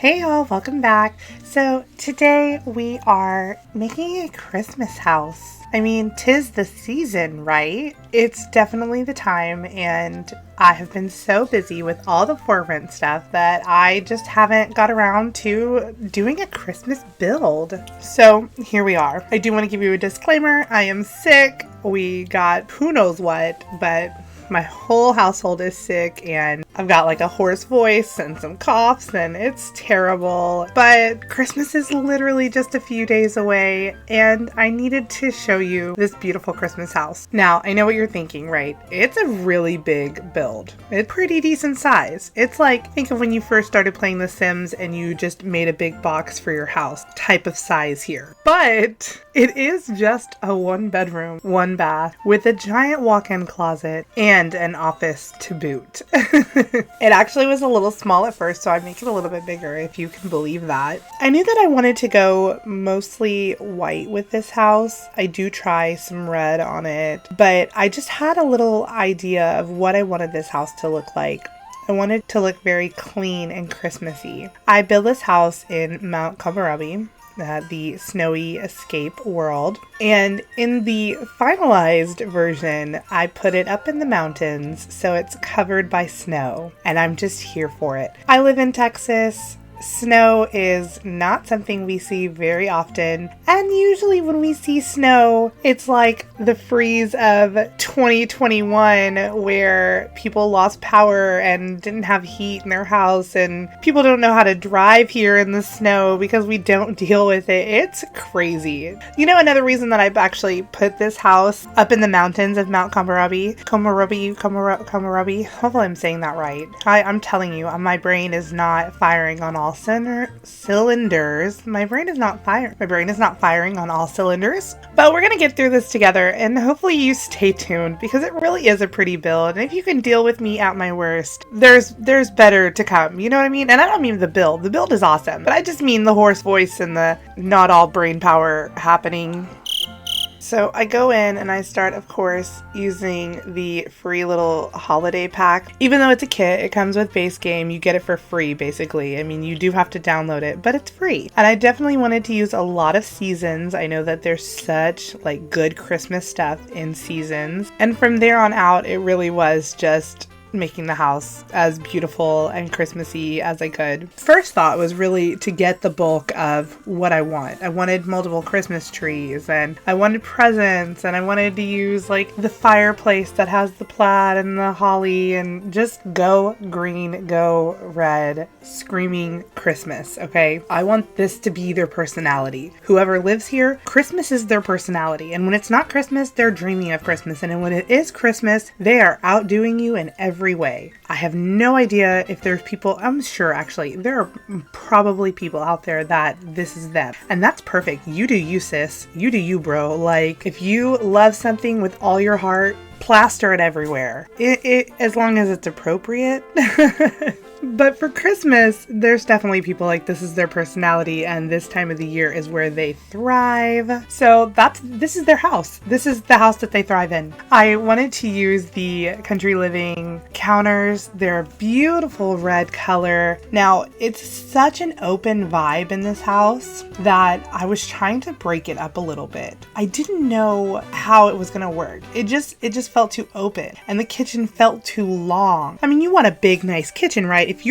Hey y'all, welcome back. So today we are making a Christmas house. I mean, 'tis the season, right? It's definitely the time, and I have been so busy with all the for rent stuff that I just haven't got around to doing a Christmas build. So here we are. I do want to give you a disclaimer. I am sick. We got who knows what, but my whole household is sick and I've got like a hoarse voice and some coughs and it's terrible. But Christmas is literally just a few days away and I needed to show you this beautiful Christmas house. Now, I know what you're thinking, right? It's a really big build. It's pretty decent size. It's like, think of when you first started playing The Sims and you just made a big box for your house type of size here. But it is just a 1-bedroom, 1-bath with a giant walk-in closet and an office to boot. It actually was a little small at first, so I make it a little bit bigger, if you can believe that. I knew that I wanted to go mostly white with this house. I do try some red on it, but I just had a little idea of what I wanted this house to look like. I wanted it to look very clean and Christmassy. I built this house in Mount Kamarabi, the snowy escape world. And in the finalized version, I put it up in the mountains so it's covered by snow. And I'm just here for it. I live in Texas. Snow is not something we see very often, and usually when we see snow, it's like the freeze of 2021 where people lost power and didn't have heat in their house, and people don't know how to drive here in the snow because we don't deal with it. It's crazy. You know, another reason that I've actually put this house up in the mountains of Mount Kamarabi, hopefully I'm saying that right. I'm telling you, my brain is not firing on all cylinders. My brain is not firing on all cylinders. But we're gonna get through this together, and hopefully you stay tuned because it really is a pretty build. And if you can deal with me at my worst, there's better to come. You know what I mean? And I don't mean the build. The build is awesome, but I just mean the hoarse voice and the not all brain power happening. So I go in and I start, of course, using the free little holiday pack. Even though it's a kit, it comes with base game. You get it for free, basically. I mean, you do have to download it, but it's free. And I definitely wanted to use a lot of seasons. I know that there's such like good Christmas stuff in seasons. And from there on out, it really was just making the house as beautiful and Christmassy as I could. First thought was really to get the bulk of what I want. I wanted multiple Christmas trees and I wanted presents and I wanted to use like the fireplace that has the plaid and the holly and just go green, go red, screaming Christmas, okay? I want this to be their personality. Whoever lives here, Christmas is their personality. And when it's not Christmas, they're dreaming of Christmas. And when it is Christmas, they are outdoing you in every way. I have no idea if there's people, I'm sure actually, there are probably people out there that this is them. And that's perfect. You do you, sis. You do you, bro. Like, if you love something with all your heart, plaster it everywhere. As long as it's appropriate. But for Christmas, there's definitely people like this is their personality and this time of the year is where they thrive. So this is their house. This is the house that they thrive in. I wanted to use the country living counters. They're a beautiful red color. Now, it's such an open vibe in this house that I was trying to break it up a little bit. I didn't know how it was going to work. It just felt too open and the kitchen felt too long. I mean, you want a big, nice kitchen, right? If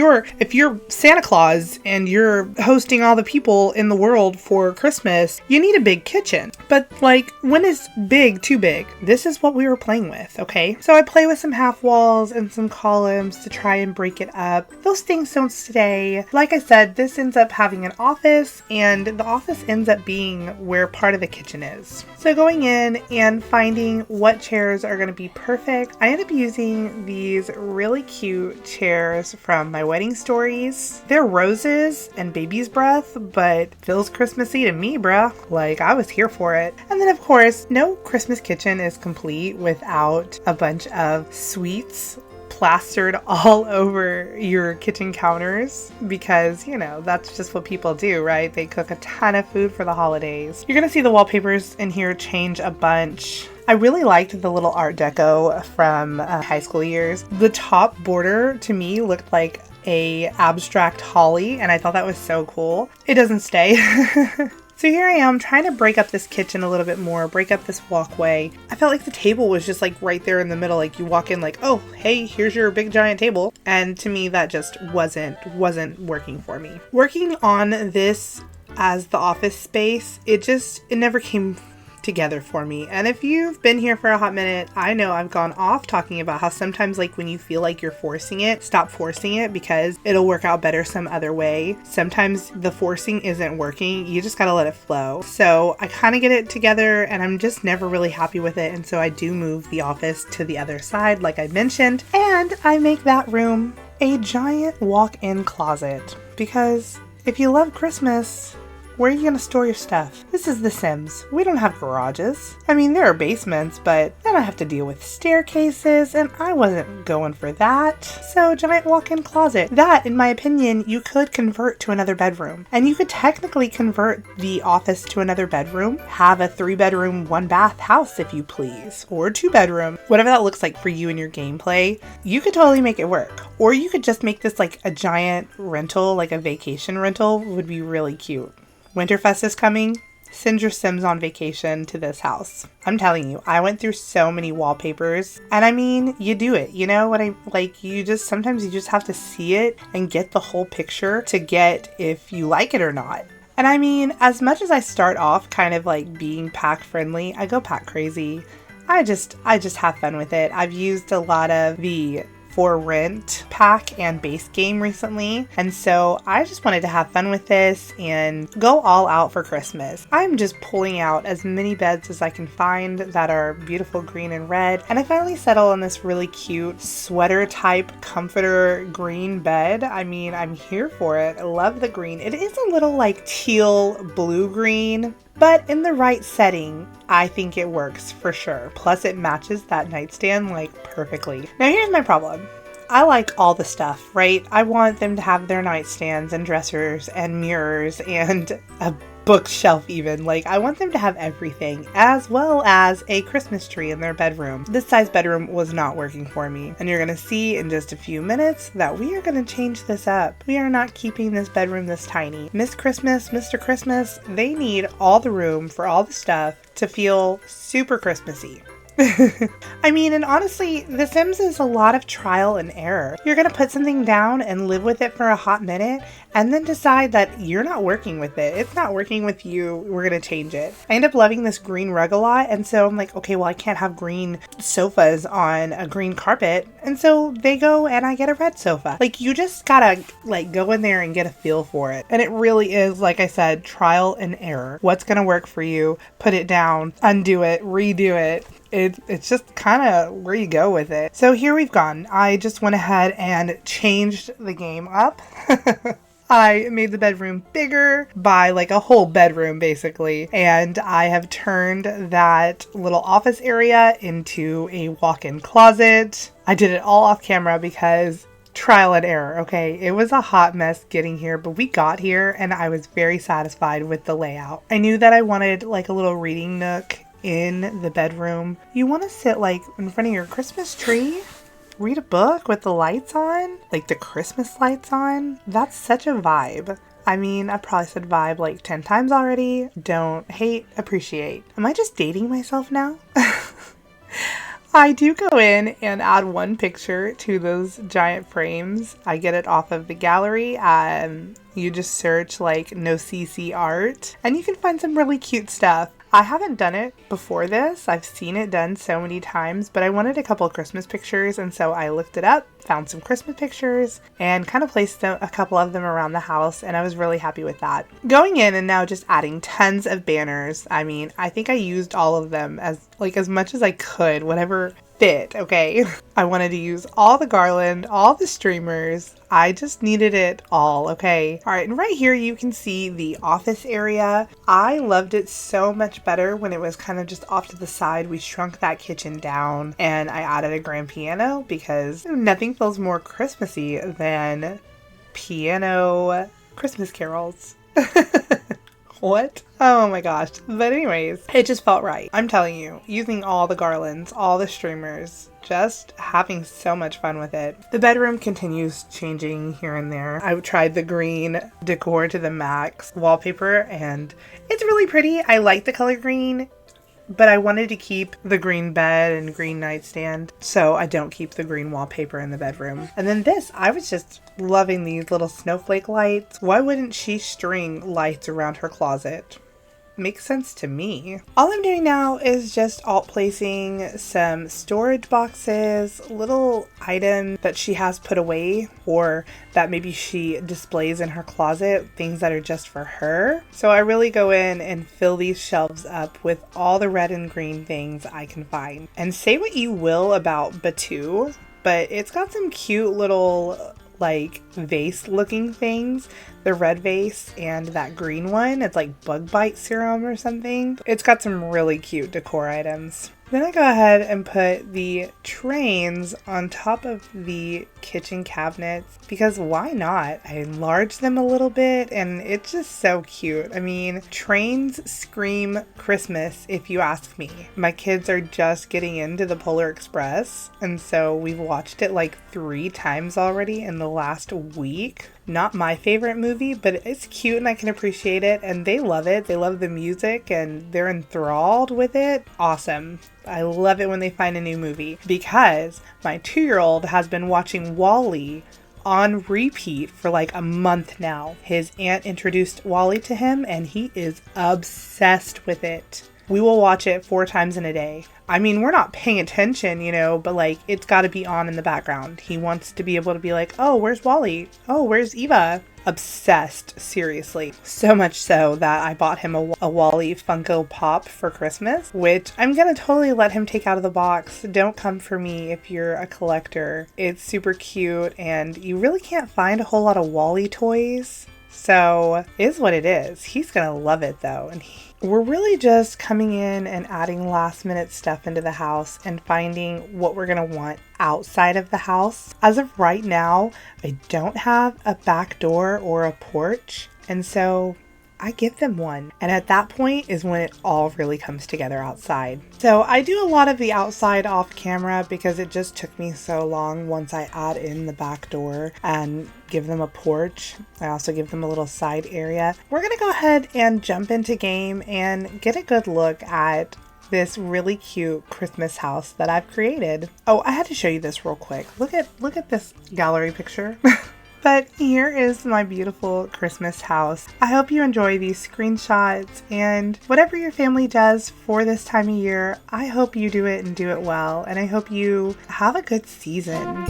you're Santa Claus and you're hosting all the people in the world for Christmas, you need a big kitchen. But like, when is big too big? This is what we were playing with, okay? So I play with some half walls and some columns to try and break it up. Those things don't stay. Like I said, this ends up having an office and the office ends up being where part of the kitchen is. So going in and finding what chairs are going to be perfect, I ended up using these really cute chairs from My Wedding Stories. They're roses and baby's breath, but feels Christmassy to me, bruh. Like, I was here for it. And then, of course, no Christmas kitchen is complete without a bunch of sweets plastered all over your kitchen counters because, you know, that's just what people do, right? They cook a ton of food for the holidays. You're gonna see the wallpapers in here change a bunch. I really liked the little art deco from high school years. The top border to me looked like a abstract holly, and I thought that was so cool. It doesn't stay. So here I am trying to break up this kitchen a little bit more, break up this walkway. I felt like the table was just like right there in the middle. Like you walk in like, oh, hey, here's your big giant table. And to me, that just wasn't working for me. Working on this as the office space, it never came together for me. And if you've been here for a hot minute, I know I've gone off talking about how sometimes like when you feel like you're forcing it, stop forcing it because it'll work out better some other way. Sometimes the forcing isn't working. You just gotta let it flow. So I kind of get it together and I'm just never really happy with it. And so I do move the office to the other side like I mentioned, and I make that room a giant walk-in closet because if you love Christmas, where are you going to store your stuff? This is The Sims. We don't have garages. I mean, there are basements, but then I have to deal with staircases, and I wasn't going for that. So, giant walk-in closet. That, in my opinion, you could convert to another bedroom. And you could technically convert the office to another bedroom. Have a 3-bedroom, 1-bath house, if you please. Or 2-bedroom. Whatever that looks like for you and your gameplay, you could totally make it work. Or you could just make this like a giant rental, like a vacation rental would be really cute. Winterfest is coming. Send your Sims on vacation to this house. I'm telling you, I went through so many wallpapers, and I mean, you do it. You know what I like? Sometimes you just have to see it and get the whole picture to get if you like it or not. And I mean, as much as I start off kind of like being pack friendly, I go pack crazy. I just have fun with it. I've used a lot of the For Rent pack and base game recently, and so I just wanted to have fun with this and go all out for Christmas. I'm just pulling out as many beds as I can find that are beautiful green and red, and I finally settle on this really cute sweater type comforter green bed. I mean, I'm here for it. I love the green. It is a little like teal blue green, but in the right setting, I think it works for sure. Plus it matches that nightstand like perfectly. Now here's my problem. I like all the stuff, right? I want them to have their nightstands and dressers and mirrors and a bookshelf even. Like, I want them to have everything, as well as a Christmas tree in their bedroom. This size bedroom was not working for me, and you're gonna see in just a few minutes that we are gonna change this up. We are not keeping this bedroom this tiny. Miss Christmas, Mr. Christmas, they need all the room for all the stuff to feel super Christmassy. I mean, and honestly, The Sims is a lot of trial and error. You're gonna put something down and live with it for a hot minute, and then decide that you're not working with it. It's not working with you. We're gonna change it. I end up loving this green rug a lot, and so I'm like, okay, well, I can't have green sofas on a green carpet, and so they go and I get a red sofa. Like, you just gotta like go in there and get a feel for it. And it really is, like I said, trial and error. What's gonna work for you? Put it down, undo it, redo it. It's just kind of where you go with it. So here we've gone. I just went ahead and changed the game up. I made the bedroom bigger by like a whole bedroom basically. And I have turned that little office area into a walk-in closet. I did it all off camera because trial and error, okay? It was a hot mess getting here, but we got here and I was very satisfied with the layout. I knew that I wanted like a little reading nook in the bedroom. You want to sit like in front of your Christmas tree, read a book with the lights on, like the Christmas lights on. That's such a vibe. I mean, I probably said vibe like 10 times already. Don't hate, appreciate. Am I just dating myself now? I do go in and add one picture to those giant frames. I get it off of the gallery. You just search like no CC art and you can find some really cute stuff. I haven't done it before this. I've seen it done so many times, but I wanted a couple of Christmas pictures, and so I looked it up, found some Christmas pictures, and kind of placed a couple of them around the house, and I was really happy with that. Going in and now just adding tons of banners. I mean, I think I used all of them as much as I could, whatever fit, okay? I wanted to use all the garland, all the streamers. I just needed it all, okay? All right, and right here you can see the office area. I loved it so much better when it was kind of just off to the side. We shrunk that kitchen down and I added a grand piano because nothing feels more Christmassy than piano Christmas carols. What? Oh my gosh. But anyways, it just felt right. I'm telling you, using all the garlands, all the streamers, just having so much fun with it. The bedroom continues changing here and there. I've tried the green decor to the max wallpaper and it's really pretty. I like the color green, but I wanted to keep the green bed and green nightstand, so I don't keep the green wallpaper in the bedroom. And then this, I was just loving these little snowflake lights. Why wouldn't she string lights around her closet? Makes sense to me. All I'm doing now is just alt placing some storage boxes, little items that she has put away or that maybe she displays in her closet, things that are just for her. So I really go in and fill these shelves up with all the red and green things I can find. And say what you will about Batu, but it's got some cute little like vase looking things. The red vase and that green one, it's like bug bite serum or something. It's got some really cute decor items. Then I go ahead and put the trains on top of the kitchen cabinets because why not? I enlarge them a little bit and it's just so cute. I mean, trains scream Christmas if you ask me. My kids are just getting into the Polar Express and so we've watched it like 3 times already in the last week. Not my favorite movie, but it's cute and I can appreciate it and they love it. They love the music and they're enthralled with it. Awesome. I love it when they find a new movie because my 2-year-old has been watching WALL-E on repeat for like a month now. His aunt introduced WALL-E to him and he is obsessed with it. We will watch it 4 times in a day. I mean, we're not paying attention, you know, but like it's got to be on in the background. He wants to be able to be like, oh, where's WALL-E? Oh, where's Eva? Obsessed, seriously. So much so that I bought him a WALL-E Funko Pop for Christmas, which I'm gonna totally let him take out of the box. Don't come for me if you're a collector. It's super cute and you really can't find a whole lot of WALL-E toys. So it is what it is. He's gonna love it though. And we're really just coming in and adding last minute stuff into the house and finding what we're gonna want outside of the house. As of right now, I don't have a back door or a porch. And so I give them one. And at that point is when it all really comes together outside. So I do a lot of the outside off camera because it just took me so long once I add in the back door and give them a porch. I also give them a little side area. We're gonna go ahead and jump into game and get a good look at this really cute Christmas house that I've created. Oh, I had to show you this real quick. Look at this gallery picture. But here is my beautiful Christmas house. I hope you enjoy these screenshots and whatever your family does for this time of year, I hope you do it and do it well. And I hope you have a good season.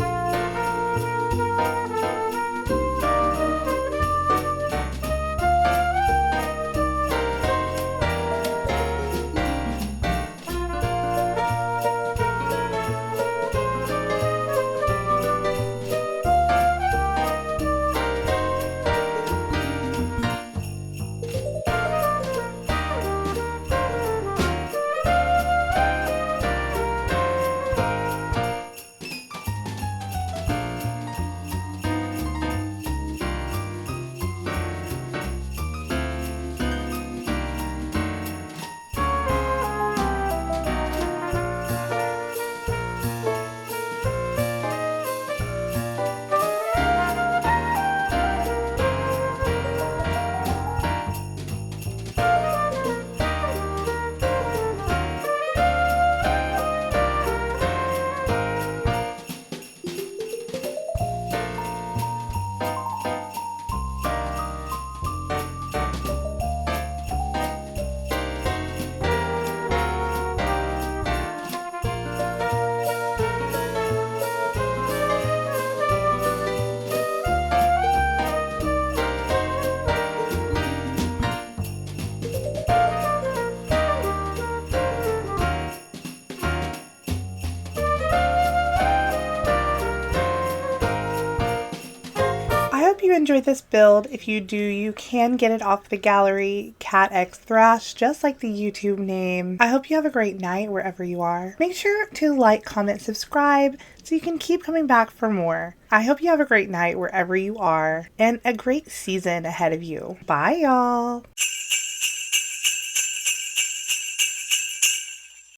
You enjoyed this build. If you do, you can get it off the gallery katxthrash, just like the YouTube name. I hope you have a great night wherever you are. Make sure to like, comment, subscribe so you can keep coming back for more. I hope you have a great night wherever you are and a great season ahead of you. Bye y'all.